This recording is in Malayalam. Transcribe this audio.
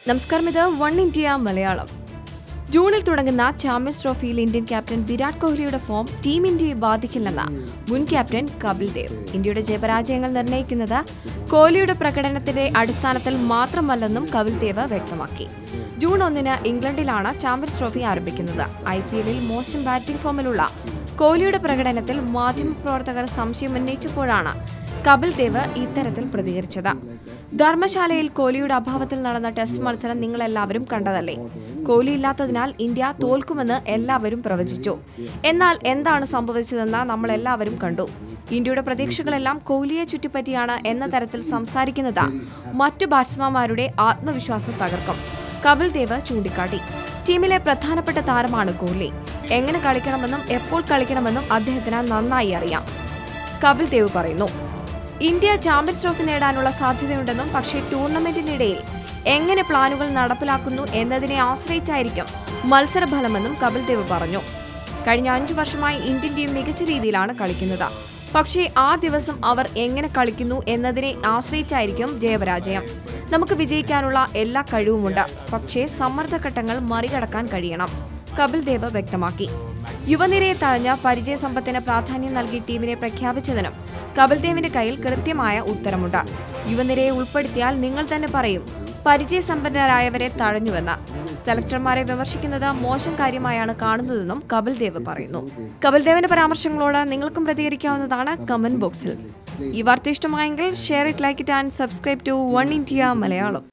നമസ്കാരം, ഇത് വൺ ഇന്ത്യ മലയാളം. ജൂണിൽ തുടങ്ങുന്ന ചാമ്പ്യൻസ് ട്രോഫിയിൽ ഇന്ത്യൻ ക്യാപ്റ്റൻ വിരാട് കോഹ്ലിയുടെ ഫോം ടീം ഇന്ത്യയെ ബാധിക്കില്ലെന്ന് മുൻ ക്യാപ്റ്റൻ കപിൽ ദേവ്. ഇന്ത്യയുടെ ജയപരാജയങ്ങൾ നിർണ്ണയിക്കുന്നത് കോഹ്ലിയുടെ പ്രകടനത്തിന്റെ അടിസ്ഥാനത്തിൽ മാത്രമല്ലെന്നും കപിൽ ദേവ് വ്യക്തമാക്കി. ജൂൺ 1 ഇംഗ്ലണ്ടിലാണ് ചാമ്പ്യൻസ് ട്രോഫി ആരംഭിക്കുന്നത്. IPL-ൽ മോശം ബാറ്റിംഗ് ഫോമിലുള്ള കോഹ്ലിയുടെ പ്രകടനത്തിൽ മാധ്യമപ്രവർത്തകർ സംശയം ഉന്നയിച്ചപ്പോഴാണ് കപിൽ ദേവ് ഇത്തരത്തിൽ പ്രതികരിച്ചത്. ധർമ്മശാലയിൽ കോഹ്ലിയുടെ അഭാവത്തിൽ നടന്ന ടെസ്റ്റ് മത്സരം നിങ്ങളെല്ലാവരും കണ്ടതല്ലേ? കോഹ്ലി ഇല്ലാത്തതിനാൽ ഇന്ത്യ തോൽക്കുമെന്ന് എല്ലാവരും പ്രവചിച്ചു. എന്നാൽ എന്താണ് സംഭവിച്ചതെന്ന് നമ്മളെല്ലാവരും കണ്ടു. ഇന്ത്യയുടെ പ്രതീക്ഷകളെല്ലാം കോഹ്ലിയെ ചുറ്റിപ്പറ്റിയാണ് എന്ന തരത്തിൽ സംസാരിക്കുന്നത് മറ്റു ബാറ്റ്സ്മാൻമാരുടെ ആത്മവിശ്വാസം തകർക്കും, കപിൽ ദേവ് ചൂണ്ടിക്കാട്ടി. ടീമിലെ പ്രധാനപ്പെട്ട താരമാണ് കോഹ്ലി. എങ്ങനെ കളിക്കണമെന്നും എപ്പോൾ കളിക്കണമെന്നും അദ്ദേഹത്തിന് നന്നായി അറിയാം, കപിൽ ദേവ് പറയുന്നു. ഇന്ത്യ ചാമ്പ്യൻസ് ട്രോഫി നേടാനുള്ള സാധ്യതയുണ്ടെന്നും പക്ഷേ ടൂർണമെന്റിനിടയിൽ എങ്ങനെ പ്ലാനുകൾ നടപ്പിലാക്കുന്നു എന്നതിനെ ആശ്രയിച്ചായിരിക്കും മത്സരഫലമെന്നും കപിൽ ദേവ് പറഞ്ഞു. കഴിഞ്ഞ 5 വർഷമായി ഇന്ത്യൻ ടീം മികച്ച രീതിയിലാണ് കളിക്കുന്നത്. പക്ഷേ ആ ദിവസം അവർ എങ്ങനെ കളിക്കുന്നു എന്നതിനെ ആശ്രയിച്ചായിരിക്കും ജയപരാജയം. നമുക്ക് വിജയിക്കാനുള്ള എല്ലാ കഴിവുമുണ്ട്, പക്ഷേ സമ്മർദ്ദഘട്ടങ്ങൾ മറികടക്കാൻ കഴിയണം, കപിൽ ദേവ് വ്യക്തമാക്കി. യുവനിരയെ തഴഞ്ഞ പരിചയസമ്പത്തിന് പ്രാധാന്യം നൽകി ടീമിനെ പ്രഖ്യാപിച്ചതിനും കപിൽ ദേവിന്റെ കയ്യിൽ കൃത്യമായ ഉത്തരമുണ്ട്. യുവനിരയെ ഉൾപ്പെടുത്തിയാൽ നിങ്ങൾ തന്നെ പറയും പരിചയസമ്പന്നരായവരെ തഴഞ്ഞുവെന്ന്. സെലക്ടർമാരെ വിമർശിക്കുന്നത് മോശം കാര്യമായാണ് കാണുന്നതെന്നും കപിൽ ദേവ് പറയുന്നു. കപിൽ ദേവിന്റെ പരാമർശങ്ങളോട് നിങ്ങൾക്കും പ്രതികരിക്കാവുന്നതാണ് കമന്റ് ബോക്സിൽ. ഈ വാർത്ത ഇഷ്ടമായെങ്കിൽ share it, like it and subscribe to one India Malayalam.